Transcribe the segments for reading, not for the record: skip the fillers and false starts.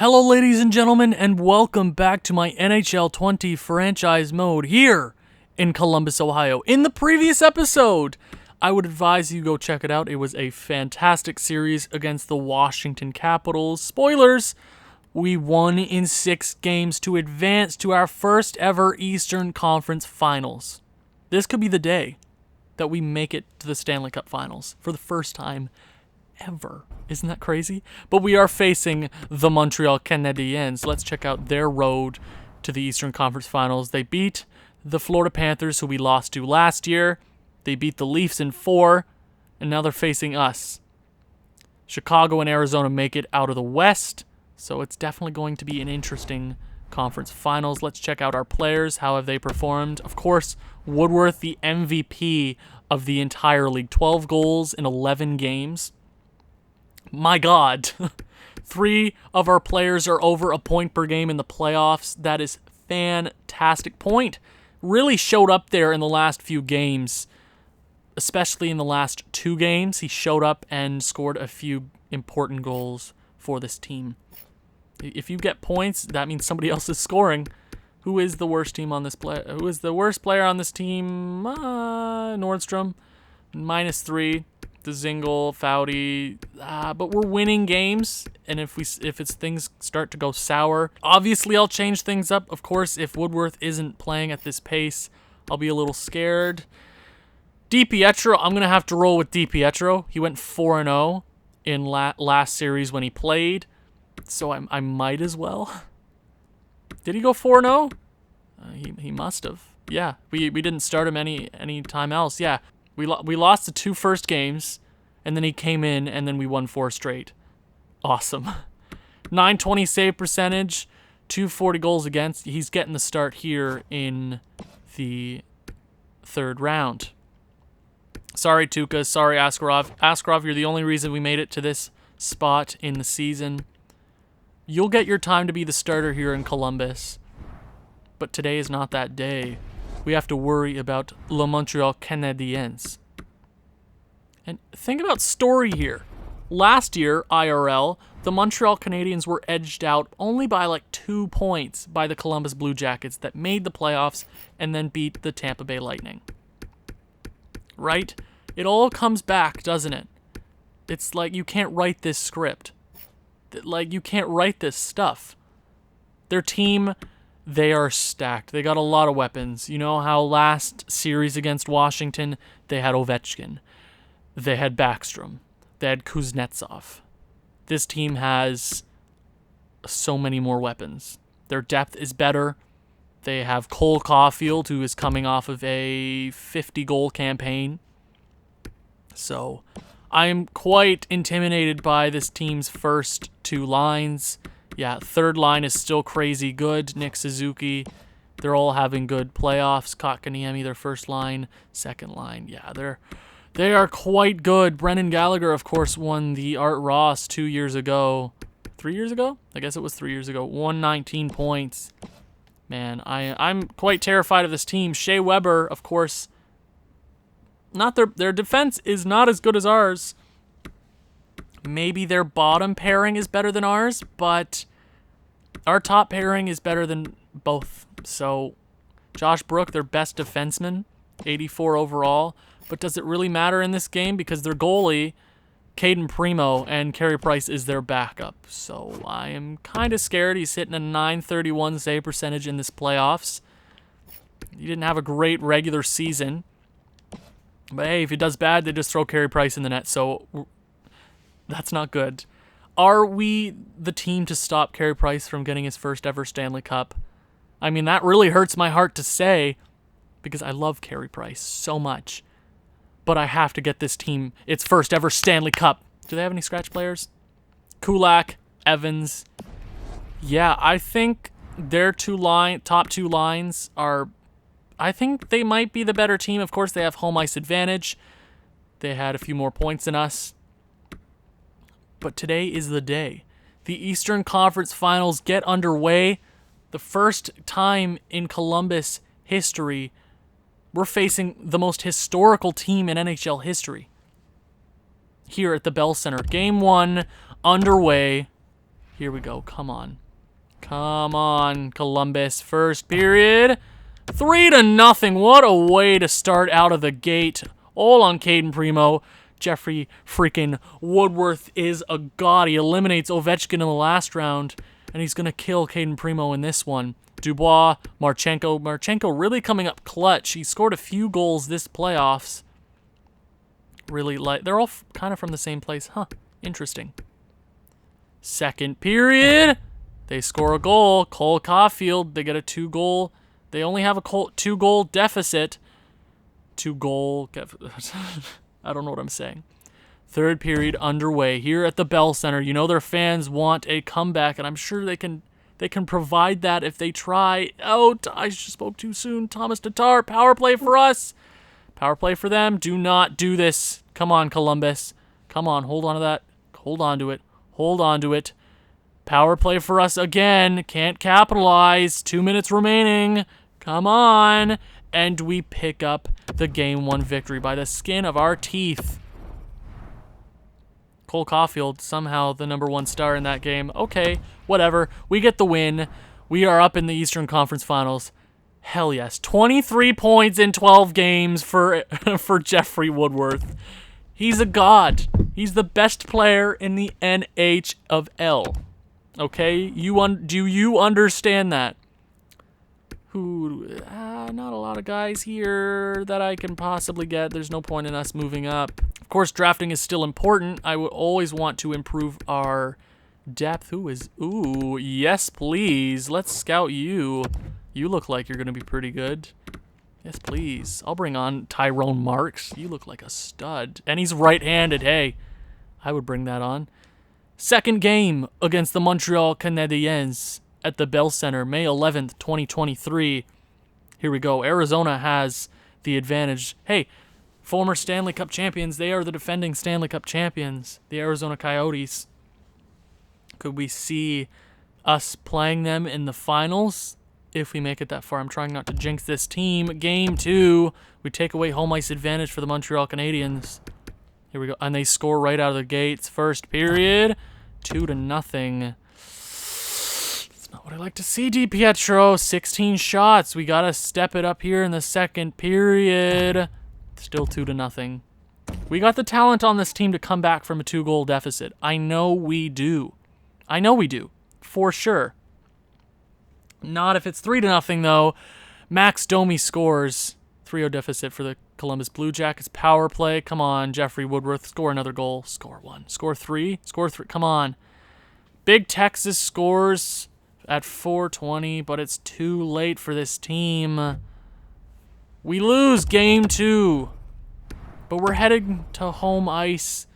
Hello, ladies and gentlemen, and welcome back to my NHL 20 franchise mode here in Columbus, Ohio. In the previous episode, I would advise you go check it out. It was a fantastic series against the Washington Capitals. Spoilers, we won in 6 games to advance to our first ever Eastern Conference Finals. This could be the day that we make it to the Stanley Cup Finals for the first time ever. Isn't that crazy? But we are facing the Montreal Canadiens. Let's check out their road to the Eastern Conference Finals. They beat the Florida Panthers, who we lost to last year. They beat the Leafs in 4, and now they're facing us. Chicago and Arizona make it out of the West, so it's definitely going to be an interesting conference finals. Let's check out our players. How have they performed? Of course, Woodworth, the MVP of the entire league. 12 goals in 11 games. My God, 3 of our players are over a point per game in the playoffs. That is fantastic. Point really showed up there in the last few games, especially in the last 2 games. He showed up and scored a few important goals for this team. If you get points, that means somebody else is scoring. Who is the worst team on this play? Who is the worst player on this team? Nordstrom, -3. The Zingle, Foudy, but we're winning games, and if things start to go sour, obviously I'll change things up. Of course, if Woodworth isn't playing at this pace, I'll be a little scared. DiPietro, I'm gonna have to roll with DiPietro. He went 4-0 in last series when he played, so I might as well. Did he go 4-0? He must have. Yeah, we didn't start him any time else. Yeah. We lost the 2 first games, and then he came in, and then we won 4 straight. Awesome. 920 save percentage, 240 goals against. He's getting the start here in the 3rd round. Sorry, Tuukka. Sorry, Askarov. Askarov, you're the only reason we made it to this spot in the season. You'll get your time to be the starter here in Columbus, but today is not that day. We have to worry about Le Montreal Canadiens. And think about story here. Last year, IRL, the Montreal Canadiens were edged out only by like 2 points by the Columbus Blue Jackets that made the playoffs and then beat the Tampa Bay Lightning. Right? It all comes back, doesn't it? It's like you can't write this script. Like you can't write this stuff. Their team, they are stacked. They got a lot of weapons. You know how last series against Washington, they had Ovechkin. They had Backstrom. They had Kuznetsov. This team has so many more weapons. Their depth is better. They have Cole Caulfield, who is coming off of a 50-goal campaign. So I am quite intimidated by this team's first 2 lines. Yeah, 3rd line is still crazy good. Nick Suzuki, they're all having good playoffs. Kotkaniemi, their 1st line. 2nd line, yeah, they are quite good. Brendan Gallagher, of course, won the Art Ross 2 years ago. 3 years ago? I guess it was 3 years ago. 119 points. Man, I'm quite terrified of this team. Shea Weber, of course, not their defense is not as good as ours. Maybe their bottom pairing is better than ours, but our top pairing is better than both. So, Josh Brook, their best defenseman, 84 overall. But does it really matter in this game? Because their goalie, Caden Primo, and Carey Price is their backup. So, I am kind of scared. He's hitting a .931 save percentage in this playoffs. He didn't have a great regular season. But hey, if he does bad, they just throw Carey Price in the net. So, that's not good. Are we the team to stop Carey Price from getting his first ever Stanley Cup? I mean, that really hurts my heart to say because I love Carey Price so much. But I have to get this team its first ever Stanley Cup. Do they have any scratch players? Kulak, Evans. Yeah, I think their top 2 lines are... I think they might be the better team. Of course, they have home ice advantage. They had a few more points than us. But today is the day. The Eastern Conference Finals get underway. The first time in Columbus history, we're facing the most historical team in NHL history. Here at the Bell Center. Game 1 underway. Here we go. Come on. Come on, Columbus. First period. 3-0. What a way to start out of the gate. All on Caden Primo. Jeffrey freaking Woodworth is a god. He eliminates Ovechkin in the last round, and he's going to kill Caden Primo in this one. Dubois, Marchenko. Marchenko really coming up clutch. He scored a few goals this playoffs. Really light. They're all kind of from the same place. Huh. Interesting. Second period. They score a goal. Cole Caulfield. They get a 2-goal. They only have a 2-goal deficit. 2-goal. I don't know what I'm saying. Third period underway here at the Bell Center. You know their fans want a comeback, and I'm sure they can provide that if they try. Oh, I just spoke too soon. Thomas Tatar, power play for us. Power play for them. Do not do this. Come on, Columbus. Come on, hold on to that. Hold on to it. Hold on to it. Power play for us again. Can't capitalize. 2 minutes remaining. Come on. And we pick up the Game 1 victory by the skin of our teeth. Cole Caulfield, somehow the #1 star in that game. Okay, whatever. We get the win. We are up in the Eastern Conference Finals. Hell yes. 23 points in 12 games for Jeffrey Woodworth. He's a god. He's the best player in the NHL. Okay? Do you understand that? Not a lot of guys here that I can possibly get. There's no point in us moving up. Of course, drafting is still important. I would always want to improve our depth. Ooh, yes, please. Let's scout you. You look like you're going to be pretty good. Yes, please. I'll bring on Tyrone Marks. You look like a stud. And he's right-handed. Hey, I would bring that on. Second game against the Montreal Canadiens at the Bell Center, May 11th, 2023. Here we go. Arizona has the advantage. Hey, former Stanley Cup champions. They are the defending Stanley Cup champions, the Arizona Coyotes. Could we see us playing them in the finals if we make it that far? I'm trying not to jinx this team. Game 2, we take away home ice advantage for the Montreal Canadiens. Here we go. And they score right out of the gates. First period, 2-0. Not what I like to see, DiPietro. 16 shots. We got to step it up here in the second period. Still 2-0. We got the talent on this team to come back from a 2-goal deficit. I know we do. I know we do. For sure. Not if it's 3-0, though. Max Domi scores. 3-0 deficit for the Columbus Blue Jackets. Power play. Come on, Jeffrey Woodworth. Score another goal. Score 1. Score 3. Score 3. Come on. Big Texas scores at 4:20, but it's too late for this team. We lose game 2, but we're heading to home ice.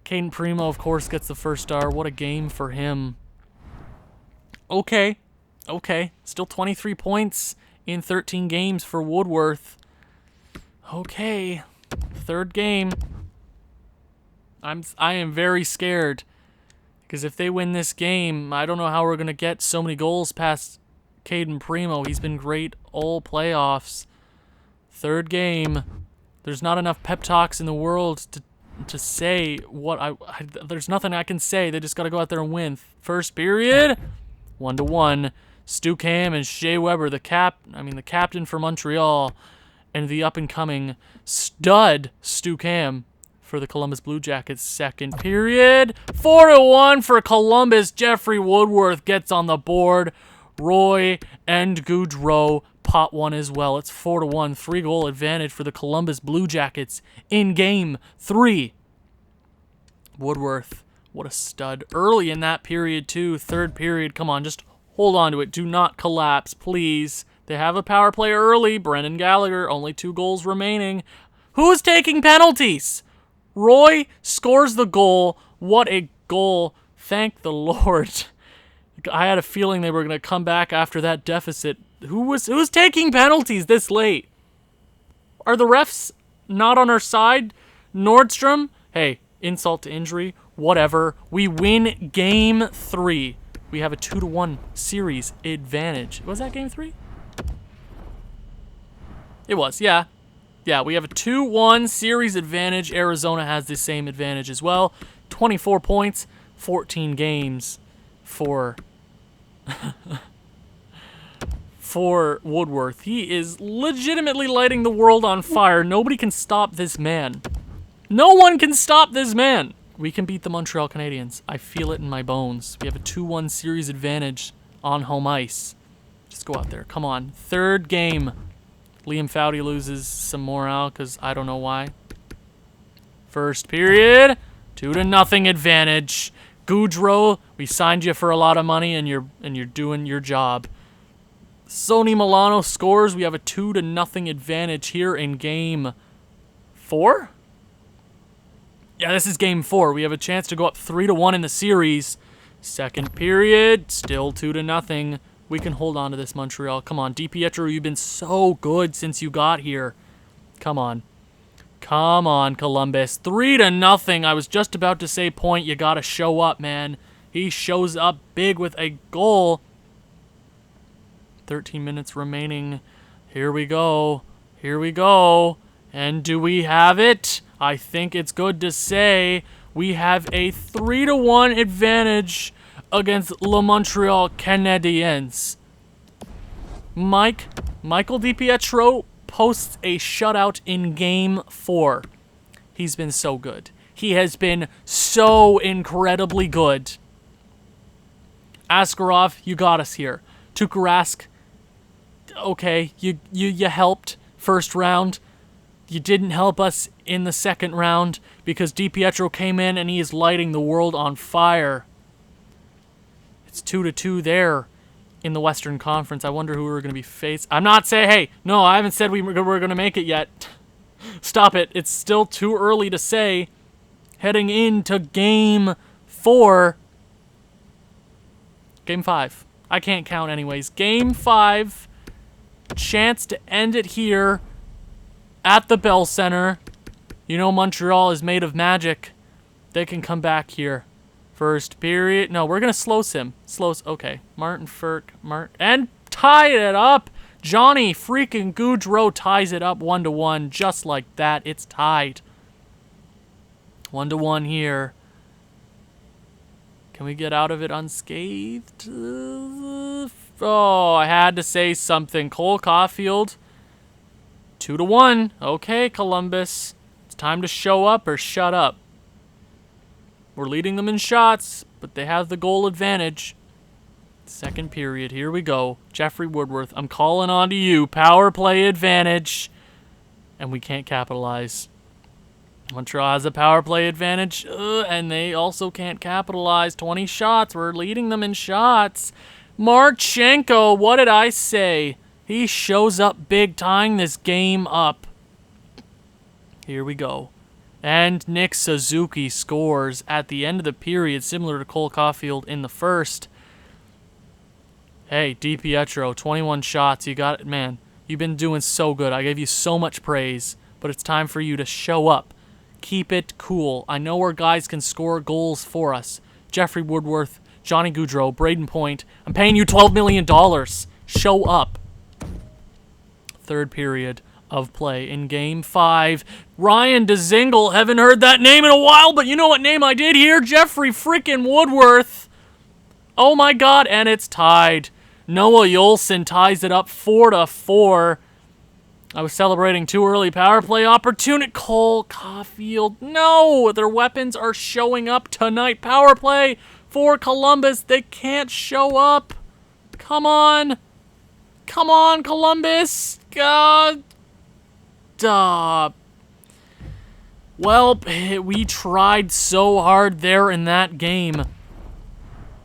Caden Primo, of course, gets the first star. What a game for him. Okay. Still 23 points in 13 games for Woodworth. Okay. Third game. I am very scared. Because if they win this game, I don't know how we're going to get so many goals past Caden Primo. He's been great all playoffs. Third game. There's not enough pep talks in the world to say what there's nothing I can say. They just got to go out there and win. First period, 1-1. Stu Cam and Shea Weber, the captain for Montreal, and the up-and-coming stud Stu Cam for the Columbus Blue Jackets. Second period, 4-1 for Columbus. Jeffrey Woodworth gets on the board. Roy and Goudreau pot one as well. It's 4-1, 3-goal advantage for the Columbus Blue Jackets in Game 3. Woodworth, what a stud. Early in that period, too. Third period, come on, just hold on to it. Do not collapse, please. They have a power play early. Brendan Gallagher, only 2 goals remaining. Who's taking penalties? Roy scores the goal. What a goal. Thank the Lord. I had a feeling they were going to come back after that deficit. Who's taking penalties this late? Are the refs not on our side? Nordstrom? Hey, insult to injury. Whatever. We win Game 3. We have a 2-1 series advantage. Was that Game 3? It was, yeah. Yeah, we have a 2-1 series advantage. Arizona has the same advantage as well. 24 points, 14 games. for Woodworth. He is legitimately lighting the world on fire. Nobody can stop this man. No one can stop this man. We can beat the Montreal Canadiens. I feel it in my bones. We have a 2-1 series advantage on home ice. Just go out there. Come on. Third game. Liam Foudy loses some morale because I don't know why. First period. 2-0 advantage. Goudreau, we signed you for a lot of money and you're doing your job. Sonny Milano scores. We have a 2-0 advantage here in game 4. Yeah, this is game 4. We have a chance to go up 3-1 in the series. Second period, still 2-0. We can hold on to this, Montreal. Come on, DiPietro, you've been so good since you got here. Come on. Come on, Columbus. 3-0. I was just about to say, Point, you gotta show up, man. He shows up big with a goal. 13 minutes remaining. Here we go. Here we go. And do we have it? I think it's good to say we have a 3-1 advantage against Le Montreal Canadiens. Michael DiPietro posts a shutout in game 4. He's been so good. He has been so incredibly good. Askarov, you got us here. Tukarask, okay, you helped first round. You didn't help us in the second round because DiPietro came in and he is lighting the world on fire. It's 2-2 there in the Western Conference. I wonder who we're going to be faced. I'm not saying, hey, no, I haven't said we were going to make it yet. Stop it. It's still too early to say. Heading into game 4. Game 5. I can't count anyways. Game 5. Chance to end it here at the Bell Center. You know Montreal is made of magic. They can come back here. First period. No, we're going to slow sim. Okay. Martin Ferk. And tie it up. Johnny freaking Goudreau ties it up 1-1. Just like that. It's tied. 1-1 here. Can we get out of it unscathed? Oh, I had to say something. Cole Caulfield. 2-1. Okay, Columbus. It's time to show up or shut up. We're leading them in shots, but they have the goal advantage. Second period. Here we go. Jeffrey Woodworth, I'm calling on to you. Power play advantage. And we can't capitalize. Montreal has a power play advantage, and they also can't capitalize. 20 shots. We're leading them in shots. Marchenko, what did I say? He shows up big, tying this game up. Here we go. And Nick Suzuki scores at the end of the period, similar to Cole Caulfield in the first. Hey, DiPietro, 21 shots. You got it, man. You've been doing so good. I gave you so much praise, but it's time for you to show up. Keep it cool. I know our guys can score goals for us. Jeffrey Woodworth, Johnny Goudreau, Braden Point. I'm paying you $12 million. Show up. Third period of play in game 5. Ryan Dzingel. Haven't heard that name in a while, but you know what name I did hear? Jeffrey freaking Woodworth. Oh my god, and it's tied. Noah Yolson ties it up 4-4. I was celebrating too early power play opportunity. Cole Caulfield. No, their weapons are showing up tonight. Power play for Columbus. They can't show up. Come on. Come on, Columbus. God. Well, we tried so hard there in that game.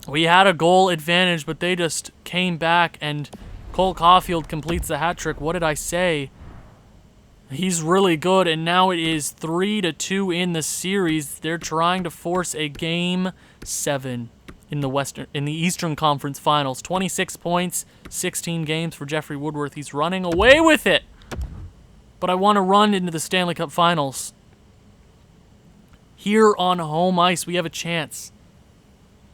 We had a goal advantage, but they just came back, and Cole Caulfield completes the hat trick. What did I say? He's really good, and now it is 3-2 in the series. They're trying to force a game 7 in the Eastern Conference Finals. 26 points, 16 games for Jeffrey Woodworth. He's running away with it. But I want to run into the Stanley Cup Finals. Here on home ice, we have a chance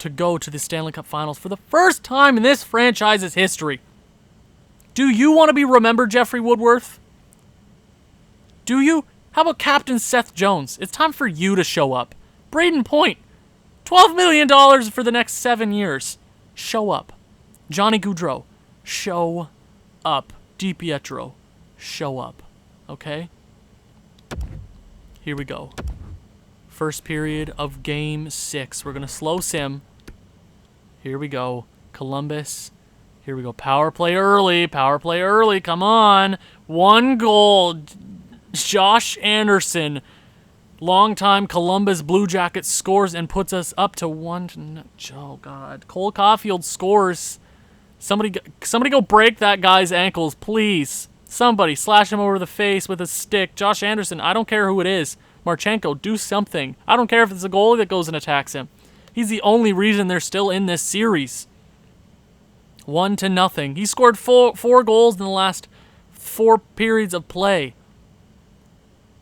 to go to the Stanley Cup Finals for the first time in this franchise's history. Do you want to be remembered, Jeffrey Woodworth? Do you? How about Captain Seth Jones? It's time for you to show up. Braden Point, $12 million for the next 7 years. show up. Johnny Gaudreau, show up. DiPietro, show up. Okay? Here we go. First period of Game 6. We're going to slow sim. Here we go. Columbus. Here we go. Power play early. Power play early. Come on. 1 goal. Josh Anderson, longtime Columbus Blue Jackets, scores and puts us up to 1. Oh, God. Cole Caulfield scores. Somebody go break that guy's ankles, please. Somebody slash him over the face with a stick. Josh Anderson, I don't care who it is. Marchenko, do something. I don't care if it's a goalie that goes and attacks him. He's the only reason they're still in this series. 1-0. He scored four goals in the last 4 periods of play.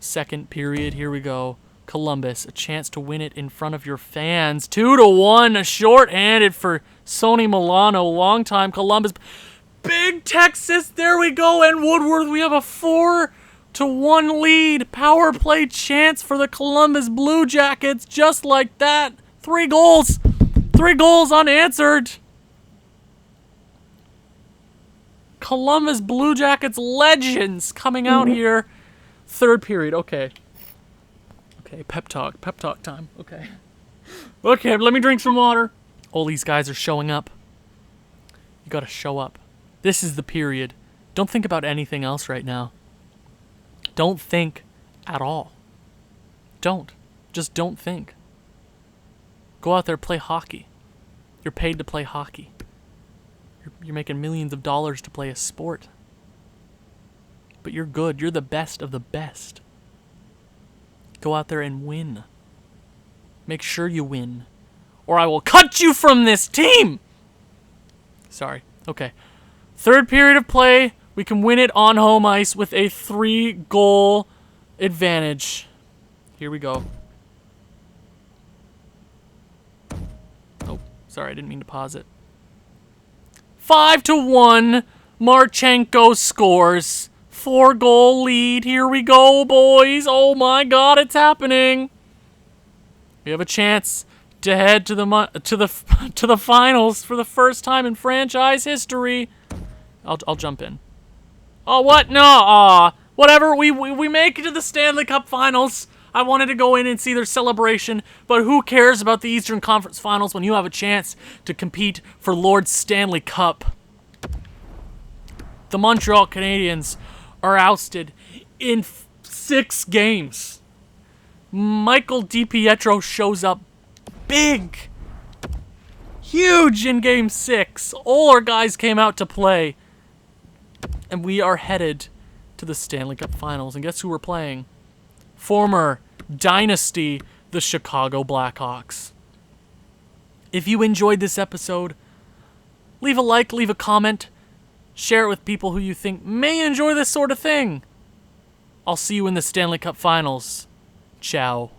Second period, here we go. Columbus, a chance to win it in front of your fans. 2-1, short-handed for Sonny Milano, longtime Columbus. Big Texas, there we go, and Woodworth, we have a 4-1 lead. Power play chance for the Columbus Blue Jackets, just like that. 3 goals. 3 goals unanswered. Columbus Blue Jackets legends coming out here. Third period, okay. Okay, pep talk time, okay. Okay, let me drink some water. All these guys are showing up. You gotta show up. This is the period. Don't think about anything else right now. Don't think at all. Don't. Just don't think. Go out there, play hockey. You're paid to play hockey. You're making millions of dollars to play a sport. But you're good. You're the best of the best. Go out there and win. Make sure you win, or I will cut you from this team! Sorry. Okay. Third period of play. We can win it on home ice with a 3-goal advantage. Here we go. Oh, sorry. I didn't mean to pause it. 5-1. Marchenko scores. 4-goal lead. Here we go, boys. Oh my God, it's happening. We have a chance to head to the finals for the first time in franchise history. I'll jump in. Oh, what? No. Whatever. We make it to the Stanley Cup Finals. I wanted to go in and see their celebration, but who cares about the Eastern Conference Finals when you have a chance to compete for Lord Stanley Cup? The Montreal Canadiens are ousted in 6 games. Michael DiPietro shows up big, huge in Game 6. All our guys came out to play, and we are headed to the Stanley Cup Finals. And guess who we're playing? Former dynasty, the Chicago Blackhawks. If you enjoyed this episode, leave a like, leave a comment, share it with people who you think may enjoy this sort of thing. I'll see you in the Stanley Cup Finals. Ciao.